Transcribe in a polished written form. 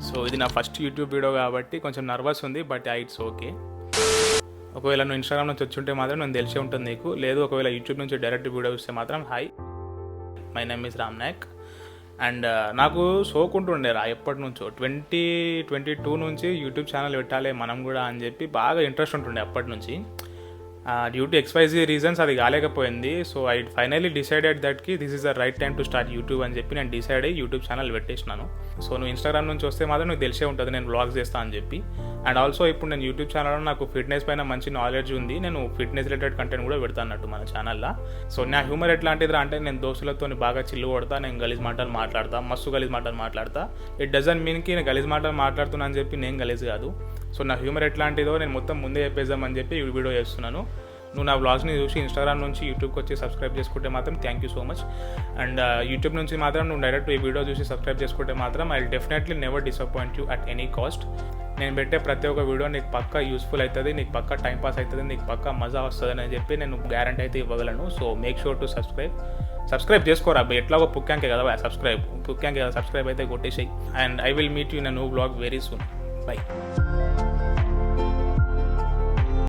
So ఇది నా first YouTube video కాబట్టి కొంచెం నర్వస్ ఉంది, బట్ ఇట్స్ ఓకే. ఒకవేళ నువ్వు ఇన్స్టాగ్రామ్ నుంచి వచ్చి ఉంటే మాత్రం నేను తెలిసే ఉంటుంది నీకు. లేదు ఒకవేళ యూట్యూబ్ నుంచి డైరెక్ట్ వీడియో చూస్తే మాత్రం hi, my name is Ram Nayak. And నాకు సోకుంటుండేరా ఎప్పటి నుంచో 2022 నుంచి యూట్యూబ్ ఛానల్ పెట్టాలి మనం కూడా అని చెప్పి బాగా ఇంట్రెస్ట్ ఉంటుండే అప్పటి నుంచి. డ్యూ టు XYZ రీజన్స్ అది కాలేకపోయింది. సో ఐ ఫైనలీ డిసైడెడ్ దట్కి this is the right time to start YouTube అని చెప్పి నేను డిసైడ్ అయ్యి యూట్యూబ్ ఛానల్ పెట్టేసినాను. సో నువ్వు ఇన్స్టాగ్రామ్ నుంచి వస్తే మాత్రం నీకు తెలిసే ఉంటుంది నేను వ్లాగ్స్ చేస్తాను అని చెప్పి. అండ్ ఆల్సో ఇప్పుడు నేను యూట్యూబ్ ఛానల్లో నాకు ఫిట్నెస్ పైన మంచి నాలెడ్జ్ ఉంది. నేను ఫిట్నెస్ రిలేటెడ్ కంటెంట్ కూడా పెడతాను అన్నట్టు మన ఛానల్లో. సో నా హ్యూమర్ ఎట్లాంటిదిరా అంటే నేను దోస్తులతో బాగా చిల్లు కొడతా, నేను గలీజ్ మాటలు మాట్లాడతా, మస్తు గలీజ్ మాటలు మాట్లాడతా. ఇట్ డజంట్ మీన్కి నేను గలీజ్ మాటలు మాట్లాడుతున్నా అని చెప్పి నేను గలీజ్ కాదు. సో నా హ్యూమర్ ఎట్లాంటిదో నేను మొత్తం ముందే చెప్పేద్దామని చెప్పి ఈ వీడియో చేస్తున్నాను. నువ్వు నా వ్లాగ్స్ని చూసి ఇన్స్టాగ్రామ్ నుంచి యూట్యూబ్కి వచ్చి సబ్స్క్రైబ్ చేసుకుంటే మాత్రం thank you so much. And YouTube నుంచి మాత్రం నువ్వు డైరెక్ట్ ఈ వీడియో చూసి సబ్స్క్రైబ్ చేసుకుంటే మాత్రం I definitely never disappoint you at any cost. నేను పెట్టే ప్రతి ఒక్క వీడియో నీకు పక్కా యూస్ఫుల్ అవుతుంది, నీకు పక్కా టైంపాస్ అవుతుంది, నీకు పక్కా మజా వస్తుంది అని చెప్పి నేను గ్యారంటీ అయితే ఇవ్వగలను. So make sure to subscribe చేసుకోరా అబ్బాయి, ఎట్లాగో పుక్కాంకే కదా పుక్కాంకే కదా, సబ్స్క్రైబ్ అయితే కొట్టేసాయి. And I will meet you in a new vlog very soon. By.